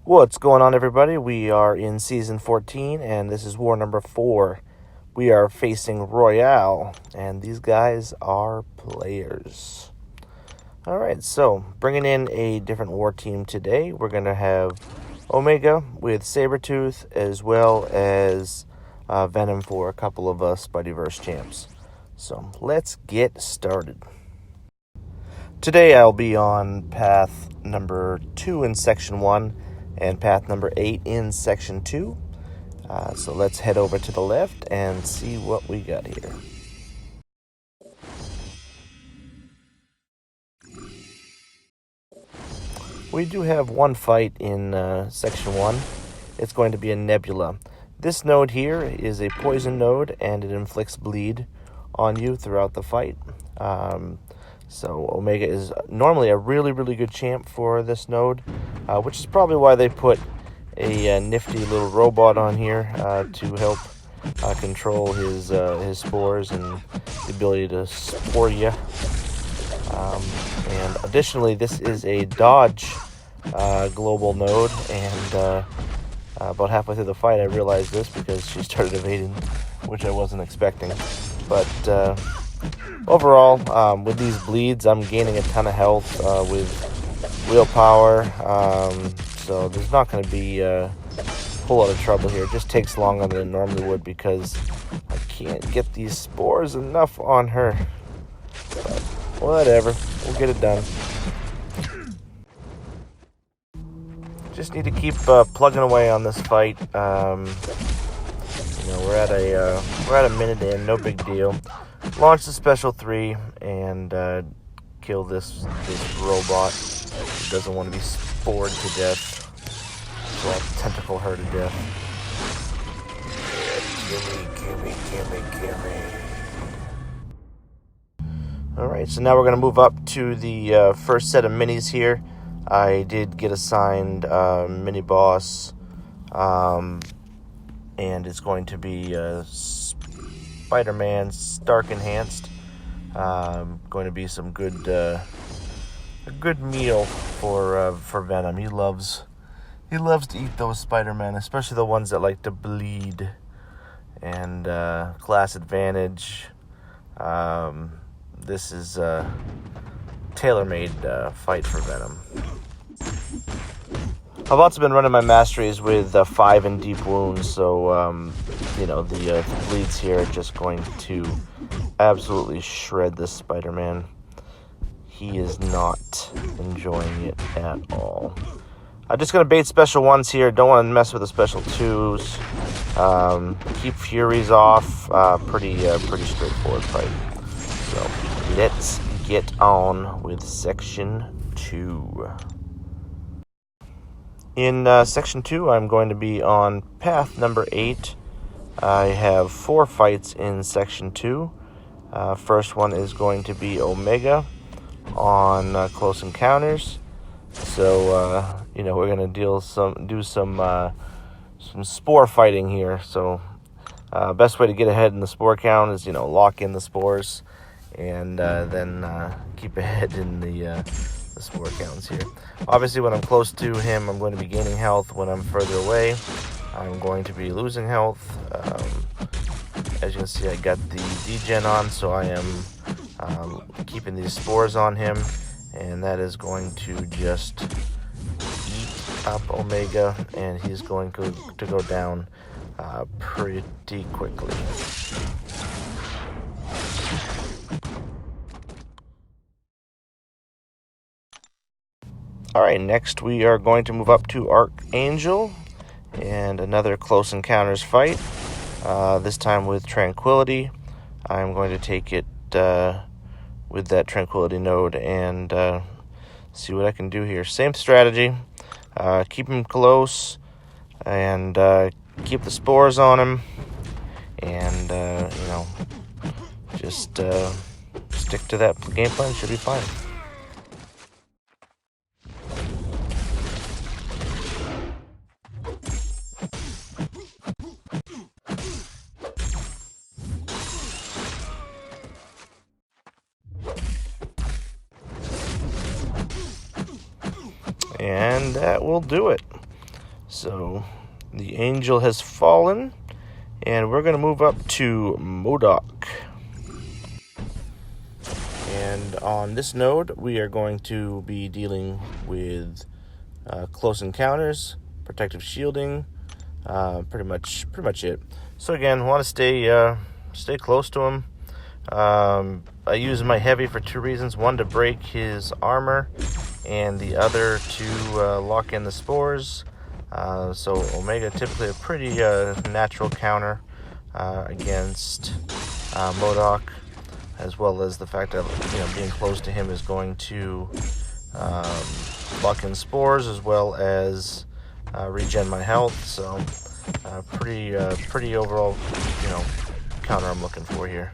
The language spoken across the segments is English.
What's going on, everybody? We are in Season 14, and this is War number 4. We are facing R0yal, and these guys are players. Alright, so bringing in a different war team today. We're going to have Omega with Sabretooth, as well as Venom for a couple of Spideyverse champs. So let's get started. Today I'll be on path number 2 in Section 1 and path number 8 in Section 2. So let's head over to the left and see what we got here. We do have one fight in Section 1. It's going to be a Nebula. This node here is a poison node, and it inflicts bleed on you throughout the fight. So Omega is normally a really good champ for this node, which is probably why they put a nifty little robot on here to help control his spores and the ability to spore you. And additionally, this is a dodge global node, and about halfway through the fight I realized this because she started evading, which I wasn't expecting. But overall, with these bleeds, I'm gaining a ton of health with willpower, so there's not going to be a whole lot of trouble here. It just takes longer than it normally would because I can't get these spores enough on her. But whatever, we'll get it done. Just need to keep plugging away on this fight. We're at a minute in, no big deal. Launch the Special 3 and kill this robot who doesn't want to be spored to death. So I'll tentacle her to death. Gimme. Alright, so now we're going to move up to the first set of minis here. I did get assigned mini boss, and it's going to be Spider-Man Stark Enhanced. Going to be some a good meal for Venom. He loves to eat those Spider-Man, especially the ones that like to bleed. And class advantage. This is a tailor-made fight for Venom. I've also been running my masteries with 5 and deep wounds, so the bleeds here are just going to absolutely shred this Spider-Man. He is not enjoying it at all. I'm just going to bait special 1s here. Don't want to mess with the special 2s. Keep Furies off. Pretty straightforward fight. So let's get on with Section 2. In Section 2, I'm going to be on path number 8. I have 4 fights in Section 2. First one is going to be Omega on Close Encounters. So, we're going to do some spore fighting here. So, best way to get ahead in the spore count is, lock in the spores and then keep ahead in the spore counts here. Obviously, when I'm close to him, I'm going to be gaining health. When I'm further away, I'm going to be losing health. As you can see, I got the degen on, so I am keeping these spores on him, and that is going to just eat up Omega, and he's going to go down pretty quickly. Alright, next we are going to move up to Archangel and another Close Encounters fight. This time with Tranquility. I'm going to take it with that Tranquility node and see what I can do here. Same strategy. Keep him close and keep the spores on him, and just stick to that game plan. Should be fine. And that will do it. So the angel has fallen, and we're going to move up to Modok. And on this node, we are going to be dealing with close encounters, protective shielding, pretty much it. So again, want to stay close to him. I use my heavy for two reasons: one, to break his armor, and the other to lock in the spores. So Omega typically a pretty natural counter against Modok, as well as the fact that being close to him is going to lock in spores as well as regen my health. So pretty overall counter I'm looking for here.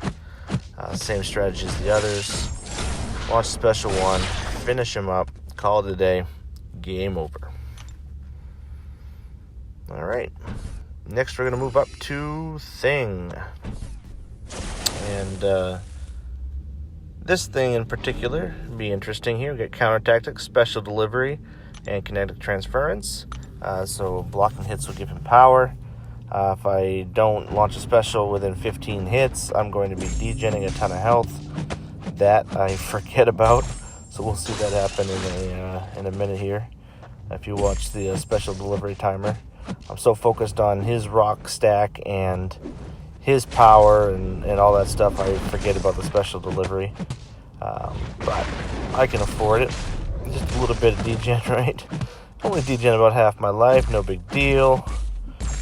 Same strategy as the others. Launch special one, finish him up, call it a day, game over. Alright, next we're going to move up to Thing. And this Thing in particular will be interesting here. We get counter tactics, special delivery, and kinetic transference. So blocking hits will give him power. If I don't launch a special within 15 hits, I'm going to be degenning a ton of health. That I forget about, so we'll see that happen in a minute here. If you watch the special delivery timer, I'm so focused on his rock stack and his power and all that stuff, I forget about the special delivery. But I can afford it. Just a little bit of degen, right? Only degen about half my life, no big deal.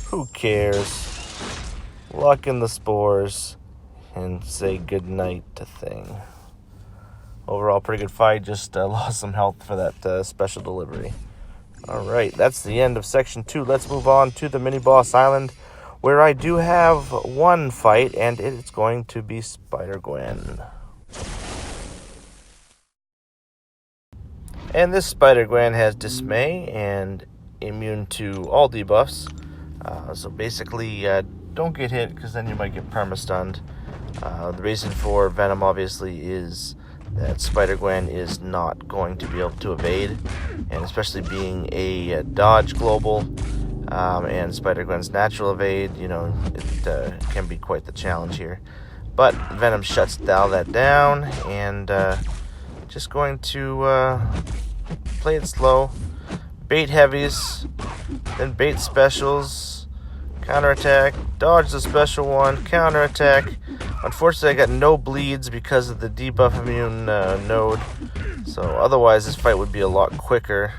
Who cares? Lock in the spores and say goodnight to Thing. Overall, pretty good fight. Just lost some health for that special delivery. Alright, that's the end of Section 2. Let's move on to the mini-boss island, where I do have one fight, and it's going to be Spider-Gwen. And this Spider-Gwen has Dismay and immune to all debuffs. So basically, don't get hit, because then you might get perma-stunned. The reason for Venom, obviously, is that Spider-Gwen is not going to be able to evade, and especially being a dodge global, and Spider-Gwen's natural evade, it can be quite the challenge here. But Venom shuts all that down, and just going to play it slow. Bait heavies, then bait specials, counterattack, dodge the special one, counterattack. Unfortunately, I got no bleeds because of the debuff immune node, so otherwise this fight would be a lot quicker.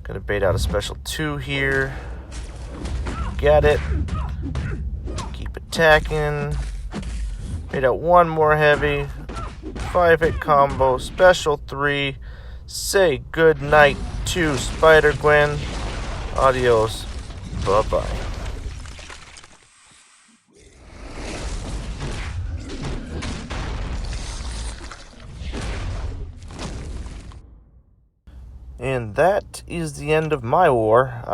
Gonna bait out a special 2 here. Get it. Keep attacking. Bait out one more heavy. 5-hit combo, special 3. Say good night to Spider-Gwen. Adios. Bye-bye. And that is the end of my war.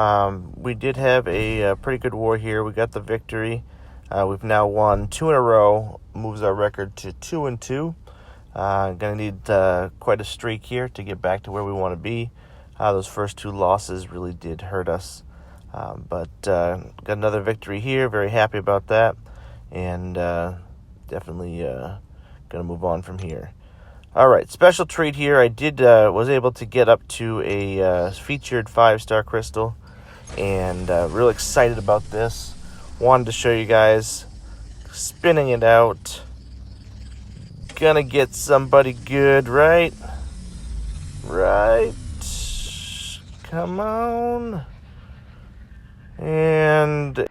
We did have a pretty good war here. We got the victory. We've now won 2 in a row. Moves our record to 2-2. Gonna need quite a streak here to get back to where we want to be. Those first 2 losses really did hurt us. But got another victory here. Very happy about that. And definitely gonna move on from here. All right, special treat here. I was able to get up to a featured 5-star crystal, and real excited about this. Wanted to show you guys. Spinning it out. Gonna get somebody good, right? Right. Come on. And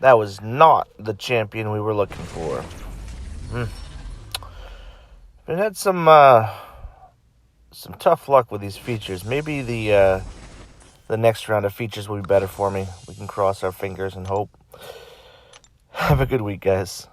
that was not the champion we were looking for. I've had some tough luck with these features. Maybe the next round of features will be better for me. We can cross our fingers and hope. Have a good week, guys.